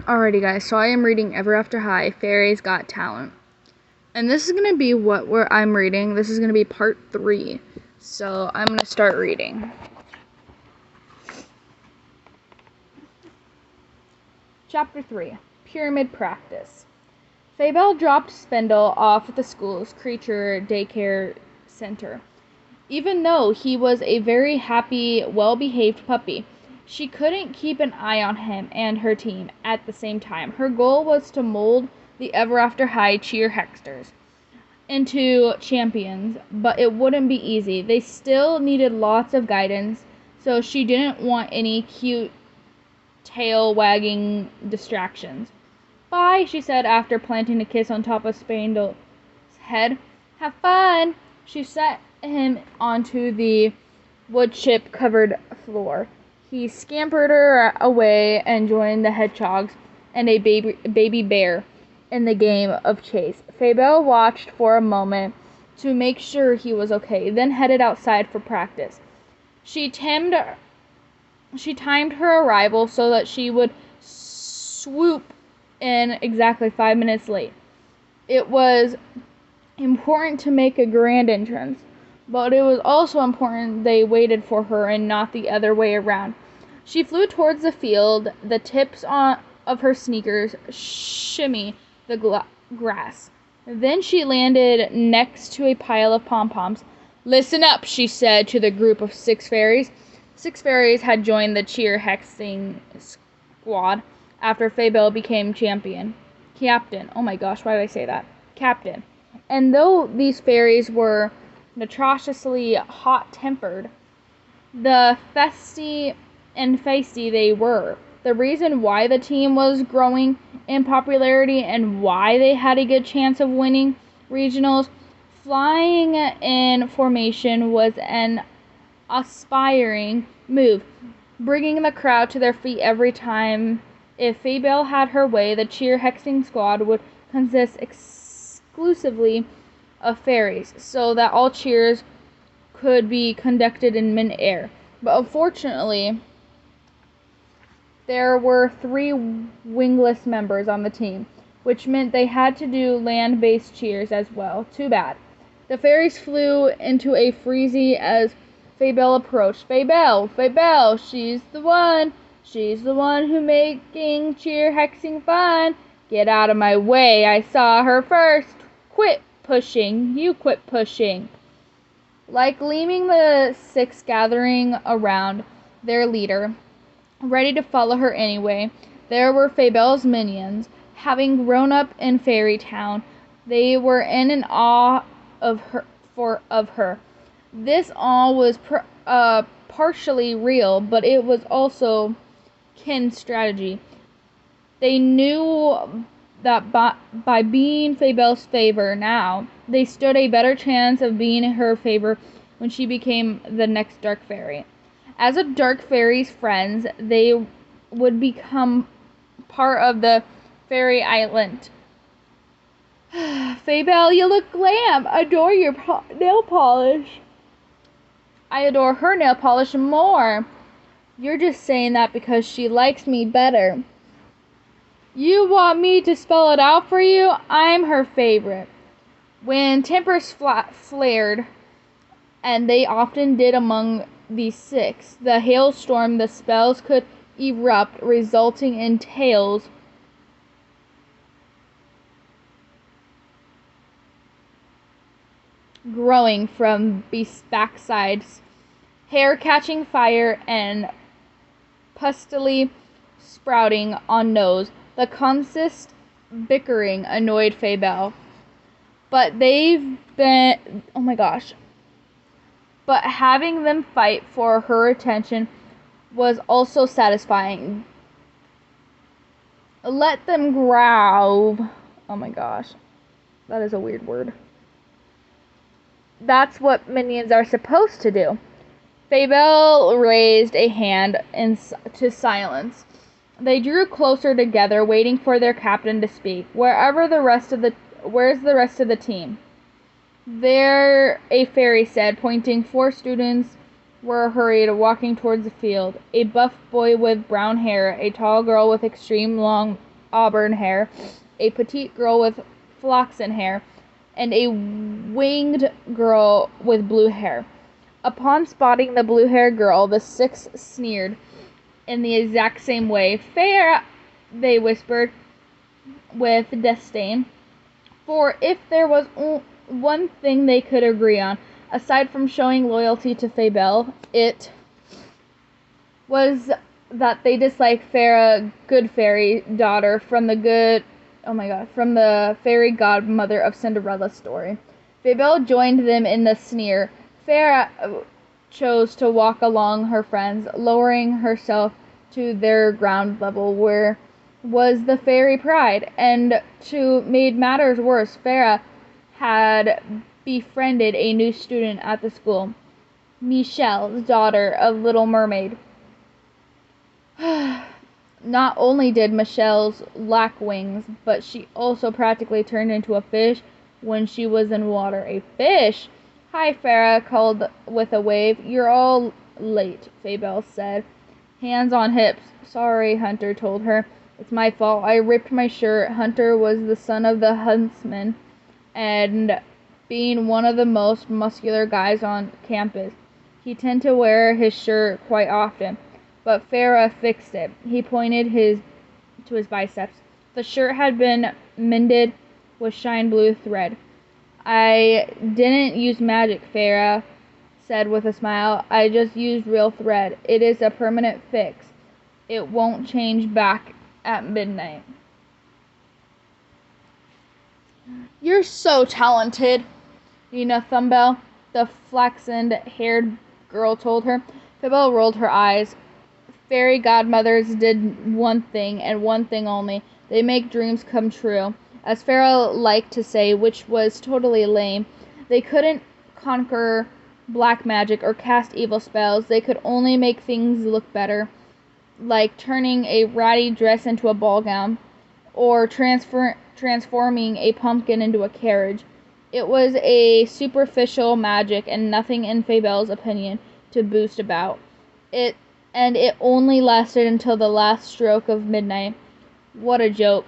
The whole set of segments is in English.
Alrighty guys, so I am reading Ever After High, Fairies Got Talent. And this is going to be where I'm reading. This is going to be part 3. So I'm going to start reading. Chapter 3, Pyramid Practice. Fabel dropped Spindle off at the school's creature daycare center. Even though he was a very happy, well-behaved puppy, she couldn't keep an eye on him and her team at the same time. Her goal was to mold the Ever After High cheer hexters into champions, but it wouldn't be easy. They still needed lots of guidance, so she didn't want any cute tail-wagging distractions. "Bye," she said after planting a kiss on top of Spindle's head. "Have fun." She set him onto the wood chip covered floor. He scampered her away and joined the hedgehogs and a baby bear in the game of chase. Fabel watched for a moment to make sure he was okay, then headed outside for practice. She timed her arrival so that she would swoop in exactly 5 minutes late. It was important to make a grand entrance, but it was also important they waited for her and not the other way around. She flew towards the field, the tips of her sneakers shimmy the grass. Then she landed next to a pile of pom-poms. "Listen up," she said to the group of 6 fairies. 6 fairies had joined the cheer hexing squad after Fabel became captain. Oh my gosh, why did I say that? Captain. And though these fairies were notoriously hot-tempered, the feisty they were. The reason why the team was growing in popularity and why they had a good chance of winning regionals, flying in formation was an aspiring move, bringing the crowd to their feet every time. If Fabel had her way, the cheer hexing squad would consist exclusively of fairies, so that all cheers could be conducted in mid-air. But unfortunately, there were 3 wingless members on the team, which meant they had to do land-based cheers as well. Too bad. The fairies flew into a frenzy as Fabel approached. Fabel, she's the one. She's the one who making cheer hexing fun. Get out of my way. I saw her first. Quit pushing. You quit pushing. Like gleaming, the 6 gathering around their leader, ready to follow her anyway. There were Fabel's minions. Having grown up in Fairy Town, they were in an awe of her. This awe was partially real, but it was also Ken's strategy. They knew that by being Fabel's favor now, they stood a better chance of being in her favor when she became the next Dark Fairy. As a Dark Fairy's friends, they would become part of the Fairy Island. "Fabel, you look glam. Adore your nail polish." "I adore her nail polish more." "You're just saying that because she likes me better." "You want me to spell it out for you? I'm her favorite." When tempers flared, and they often did among these 6, the hailstorm, the spells could erupt, resulting in tails growing from backsides, hair catching fire, and pustily sprouting on nose. The constant bickering annoyed Fabel, but But having them fight for her attention was also satisfying. Let them growl. Oh my gosh, that is a weird word. That's what minions are supposed to do. Fabel raised a hand to silence. They drew closer together, waiting for their captain to speak. Where's the rest of the team?" "There," a fairy said, pointing. 4 students were hurried, walking towards the field. A buff boy with brown hair, a tall girl with extreme long auburn hair, a petite girl with flaxen hair, and a winged girl with blue hair. Upon spotting the blue-haired girl, the 6 sneered in the exact same way. "Fair," they whispered with disdain. For if there was one thing they could agree on, aside from showing loyalty to Fabel, it was that they disliked Farah, good fairy daughter from the fairy godmother of Cinderella's story. Fabel joined them in the sneer. Farah chose to walk along her friends, lowering herself to their ground level, where was the fairy pride. And to make matters worse, Farah had befriended a new student at the school, Michelle's daughter of Little Mermaid. Not only did Michelle's lack wings, but she also practically turned into a fish when she was in water. A fish? "Hi," Farah called with a wave. "You're all late," Fabel said, hands on hips. "Sorry," Hunter told her. "It's my fault. I ripped my shirt." Hunter was the son of the huntsman, and being one of the most muscular guys on campus, he tended to wear his shirt quite often. But Farah fixed it. He pointed to his biceps. The shirt had been mended with shine blue thread. "I didn't use magic," Farah said with a smile. "I just used real thread. It is a permanent fix. It won't change back at midnight." "You're so talented," Nina Thumbell, the flaxen-haired girl, told her. Fabel rolled her eyes. "Fairy godmothers did one thing, and one thing only. They make dreams come true," as Farah liked to say, which was totally lame. They couldn't conquer black magic or cast evil spells. They could only make things look better, like turning a ratty dress into a ball gown, or transforming a pumpkin into a carriage. It was a superficial magic and nothing, in Fabel's opinion, to boast about. It only lasted until the last stroke of midnight. What a joke.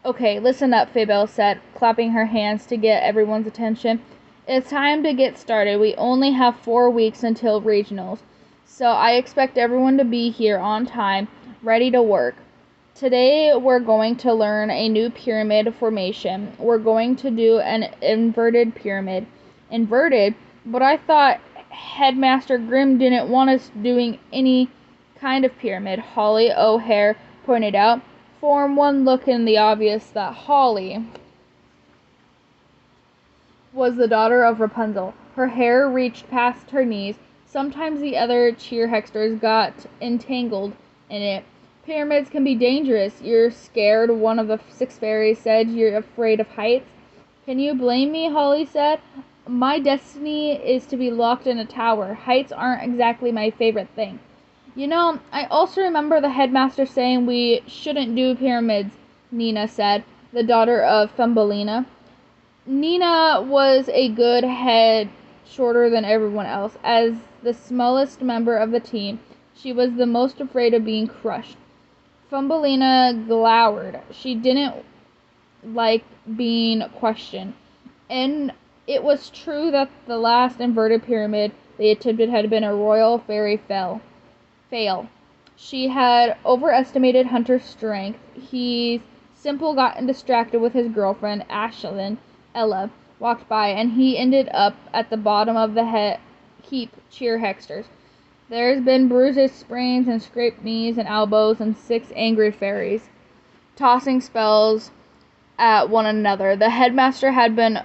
"Okay, listen up," Fabel said, clapping her hands to get everyone's attention. "It's time to get started. We only have 4 weeks until regionals, so I expect everyone to be here on time, ready to work. Today we're going to learn a new pyramid formation. We're going to do an inverted pyramid." "Inverted? But I thought Headmaster Grimm didn't want us doing any kind of pyramid," Holly O'Hare pointed out. Form one look in the obvious that Holly was the daughter of Rapunzel. Her hair reached past her knees. Sometimes the other cheerhexters got entangled in it. "Pyramids can be dangerous." "You're scared," one of the 6 fairies said. "You're afraid of heights." "Can you blame me?" Holly said. "My destiny is to be locked in a tower. Heights aren't exactly my favorite thing." "You know, I also remember the headmaster saying we shouldn't do pyramids," Nina said, the daughter of Thumbelina. Nina was a good head shorter than everyone else. As the smallest member of the team, she was the most afraid of being crushed. Thumbelina glowered. She didn't like being questioned. And it was true that the last inverted pyramid they attempted had been a royal fairy fail. She had overestimated Hunter's strength. He simply got distracted with his girlfriend, Ashlyn. Ella walked by, and he ended up at the bottom of the heap. Cheerhexters. There's been bruises, sprains, and scraped knees and elbows, and 6 angry fairies tossing spells at one another. The headmaster had been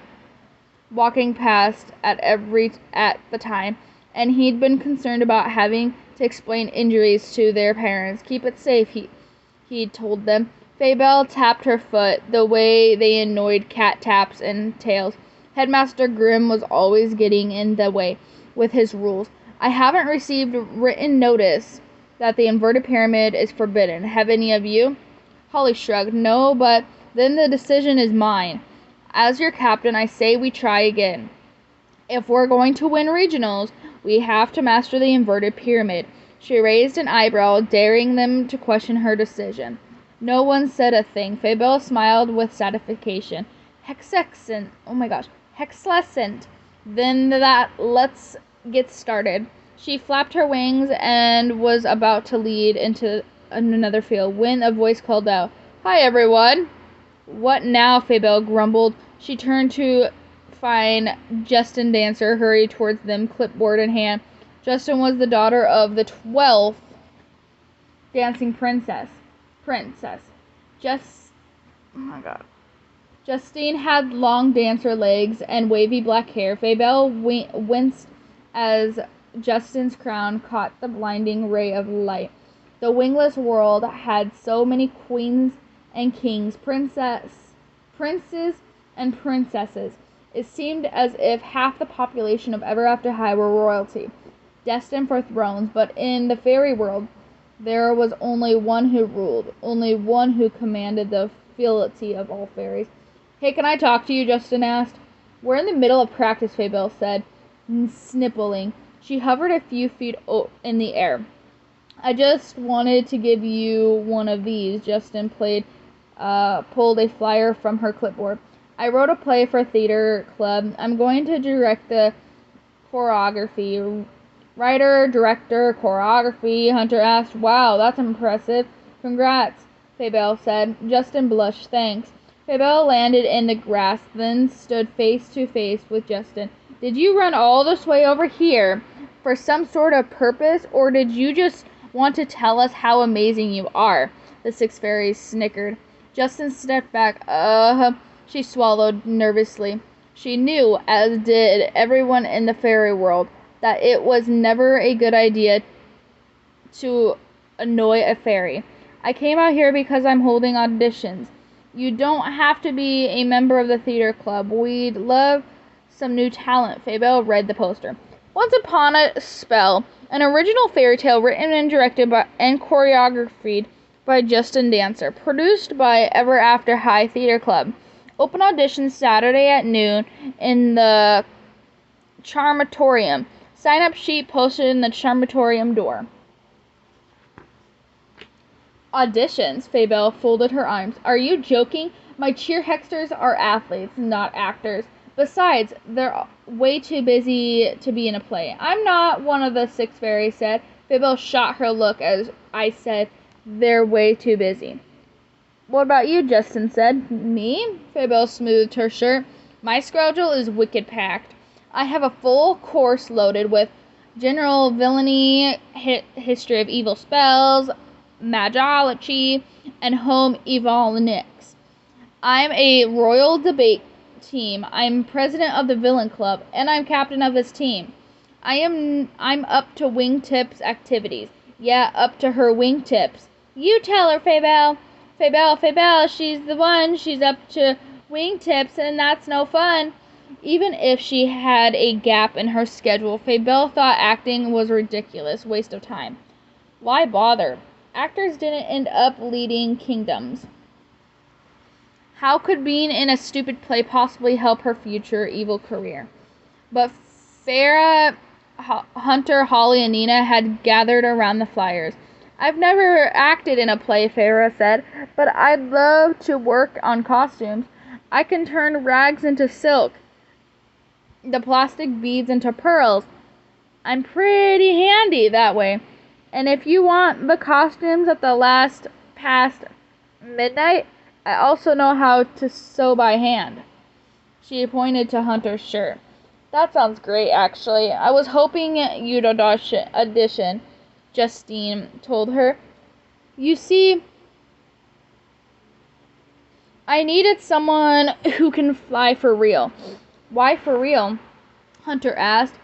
walking past at the time, and he'd been concerned about having to explain injuries to their parents. "Keep it safe," he told them. Fabel tapped her foot, the way they annoyed cat taps and tails. Headmaster Grimm was always getting in the way with his rules. "I haven't received written notice that the inverted pyramid is forbidden. Have any of you?" Holly shrugged. "No, but then the decision is mine. As your captain, I say we try again. If we're going to win regionals, We have to master the inverted pyramid. She raised an eyebrow, daring them to question her decision. No one said a thing. Fabel smiled with satisfaction. Hexexcent. Oh my gosh. Hexlescent. Then let's get started. She flapped her wings and was about to lead into another field when a voice called out, "Hi, everyone." "What now?" Fabel grumbled. She turned to find Justin Dancer hurried towards them, clipboard in hand. Justin was the daughter of the 12th dancing princess. Oh my god. Justine had long dancer legs and wavy black hair. Fabel winced as Justin's crown caught the blinding ray of light. The wingless world had so many queens and kings, princes and princesses. It seemed as if half the population of Ever After High were royalty, destined for thrones, but in the fairy world, there was only one who ruled, only one who commanded the fealty of all fairies. "Hey, can I talk to you?" Justin asked. "We're in the middle of practice," Fabel said, sniffling. She hovered a few feet in the air. "I just wanted to give you one of these." Justin pulled a flyer from her clipboard. "I wrote a play for a theater club. I'm going to direct the choreography." "Writer, director, choreography?" Hunter asked. "Wow, that's impressive." "Congrats," Fabel said. Justin blushed. "Thanks." Fabel landed in the grass, then stood face to face with Justin. "Did you run all this way over here for some sort of purpose, or did you just want to tell us how amazing you are?" The six fairies snickered. Justin stepped back. She swallowed nervously. She knew, as did everyone in the fairy world, that it was never a good idea to annoy a fairy. "I came out here because I'm holding auditions. You don't have to be a member of the theater club. We'd love some new talent." Fabel read the poster. "Once upon a spell, an original fairy tale written and directed by and choreographed by Justin Dancer, produced by Ever After High Theater Club. Open auditions Saturday at noon in the Charmatorium. Sign-up sheet posted in the Charmatorium door." "Auditions?" Fabel folded her arms. "Are you joking? My cheer hexters are athletes, not actors. Besides, they're way too busy to be in a play." "I'm not one of the six fairies," said. Fabel shot her look as I said, "They're way too busy." "What about you?" Justin said. "Me?" Fabel smoothed her shirt. "My schedule is wicked packed. I have a full course loaded with general villainy, history of evil spells, magology, and home economics. I'm a royal debate team. I'm president of the villain club, and I'm captain of this team. I'm up to wingtips activities." "Yeah, up to her wingtips." "You tell her, Fabel." Fabel, she's the one. She's up to wingtips, and that's no fun." Even if she had a gap in her schedule, Fabel thought acting was a ridiculous waste of time. Why bother? Actors didn't end up leading kingdoms. How could being in a stupid play possibly help her future evil career? But Farah, Hunter, Holly, and Nina had gathered around the flyers. "I've never acted in a play," Farah said, "but I'd love to work on costumes. I can turn rags into silk, the plastic beads into pearls. I'm pretty handy that way. And if you want the costumes at the past midnight, I also know how to sew by hand." She pointed to Hunter's shirt. "That sounds great, actually. I was hoping you'd audition," Justine told her. "You see, I needed someone who can fly for real." "Why for real?" Hunter asked.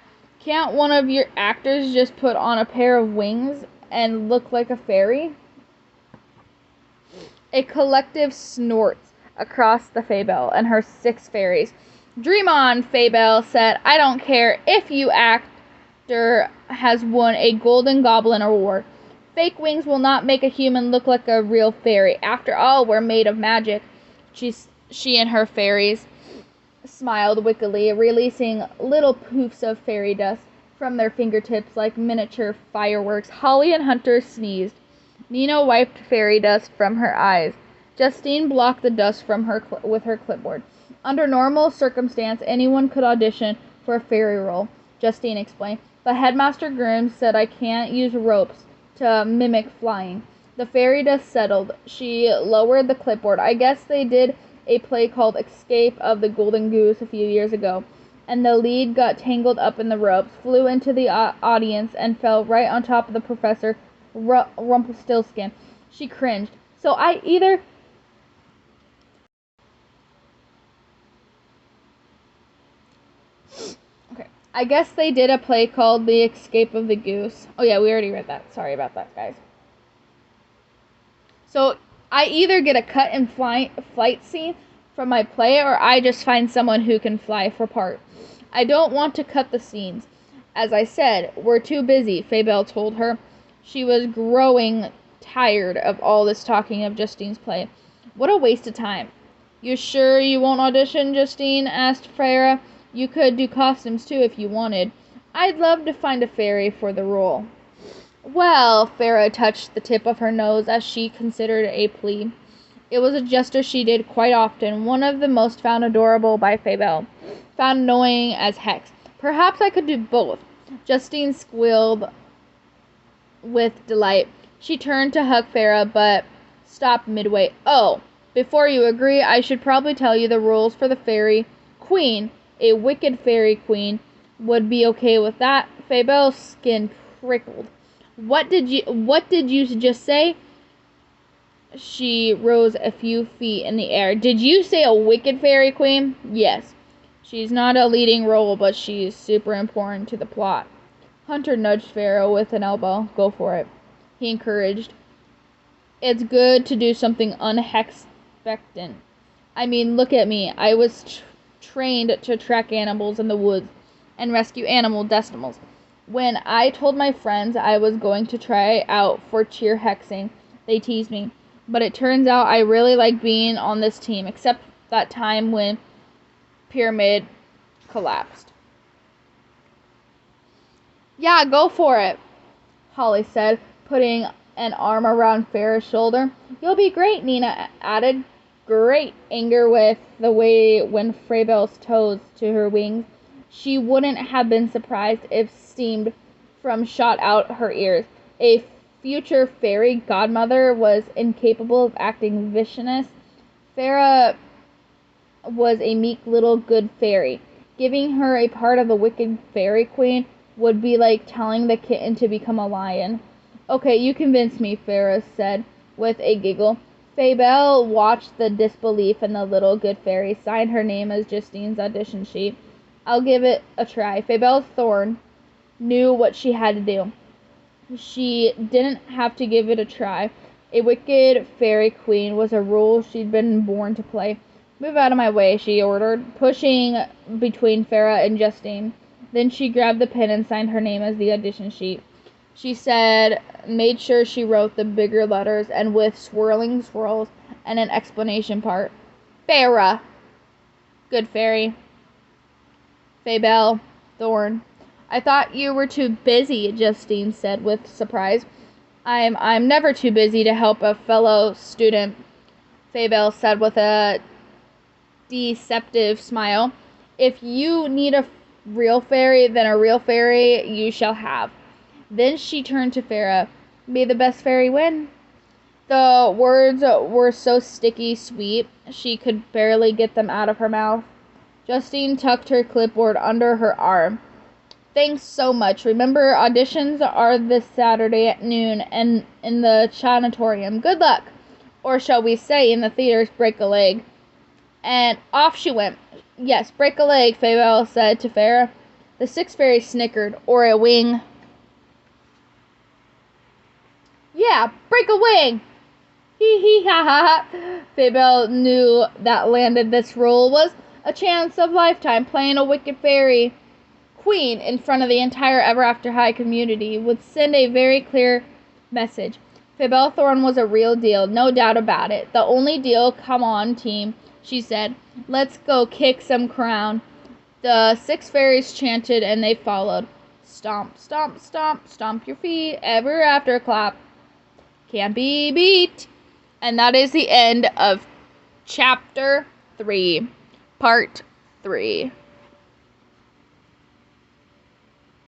"Can't one of your actors just put on a pair of wings and look like a fairy?" A collective snort across the Fabel and her six fairies. "Dream on," Fabel said. "I don't care if your actor has won a Golden Goblin Award. Fake wings will not make a human look like a real fairy. After all, we're made of magic." She and her fairies smiled wickedly, releasing little poofs of fairy dust. from their fingertips like miniature fireworks. Holly and Hunter sneezed. Nina wiped fairy dust from her eyes. Justine blocked the dust from her with her clipboard. Under normal circumstance, anyone could audition for a fairy role, Justine explained. But Headmaster Grimm said I can't use ropes to mimic flying. The fairy dust settled. She lowered the clipboard. I guess they did a play called Escape of the Golden Goose a few years ago, and the lead got tangled up in the ropes, flew into the audience, and fell right on top of the professor, Rumpelstiltskin. She cringed. So I either... Okay. I guess they did a play called The Escape of the Goose. Oh yeah, we already read that. Sorry about that, guys. So I either get a cut and flight scene from my play, or I just find someone who can fly for part. I don't want to cut the scenes. As I said, we're too busy, Faybelle told her. She was growing tired of all this talking of Justine's play. What a waste of time. You sure you won't audition, Justine asked Farah. You could do costumes too if you wanted. I'd love to find a fairy for the role. Well, Farah touched the tip of her nose as she considered a plea. It was a gesture she did quite often, one of the most found adorable by Faybelle, found annoying as heck. Perhaps I could do both. Justine squealed with delight. She turned to hug Farah, but stopped midway. Oh, before you agree, I should probably tell you the rules for the fairy queen. A wicked fairy queen would be okay with that. Faybelle's skin prickled. What did you just say? She rose a few feet in the air. Did you say a wicked fairy queen? Yes. She's not a leading role, but she's super important to the plot. Hunter nudged Farah with an elbow. Go for it, he encouraged. It's good to do something unexpected. I mean, look at me. I was trained to track animals in the woods and rescue animal decimals. When I told my friends I was going to try out for cheer hexing, they teased me. But it turns out I really like being on this team, except that time when Pyramid collapsed. Yeah, go for it, Holly said, putting an arm around Farah's shoulder. You'll be great, Nina added. Great anger with the way when Faybelle's toes to her wings. She wouldn't have been surprised if steam from shot out her ears. A future fairy godmother was incapable of acting viciousness. Farah was a meek little good fairy. Giving her a part of the wicked fairy queen would be like telling the kitten to become a lion. Okay, you convinced me, Farah said with a giggle. Faybelle watched the disbelief, and the little good fairy signed her name as Justine's audition sheet. I'll give it a try. Faybelle Thorne knew what she had to do. She didn't have to give it a try. A wicked fairy queen was a role she'd been born to play. Move out of my way, she ordered, pushing between Farah and Justine. Then she grabbed the pen and signed her name as the audition sheet. She said, made sure she wrote the bigger letters and with swirling swirls and an explanation part. Farah. Good fairy. Faybelle Thorne. I thought you were too busy, Justine said with surprise. I'm never too busy to help a fellow student, Faybelle said with a deceptive smile. If you need a real fairy, then a real fairy you shall have. Then she turned to Farah. May the best fairy win. The words were so sticky sweet, she could barely get them out of her mouth. Justine tucked her clipboard under her arm. Thanks so much. Remember, auditions are this Saturday at noon and in the Chanatorium. Good luck. Or shall we say in the theaters, break a leg. And off she went. Yes, break a leg, Faybelle said to Farah. The six fairies snickered. Or a wing. Yeah, break a wing. Hee hee ha ha ha. Faybelle knew that landed this role was a chance of lifetime. Playing a wicked fairy queen in front of the entire Ever After High community would send a very clear message. Faybelle Thorne was a real deal, no doubt about it. The only deal, come on, team, she said. Let's go kick some crown. The six fairies chanted and they followed. Stomp, stomp, stomp, stomp your feet, ever after clap. Can't be beat. And that is the end of chapter 3, part 3.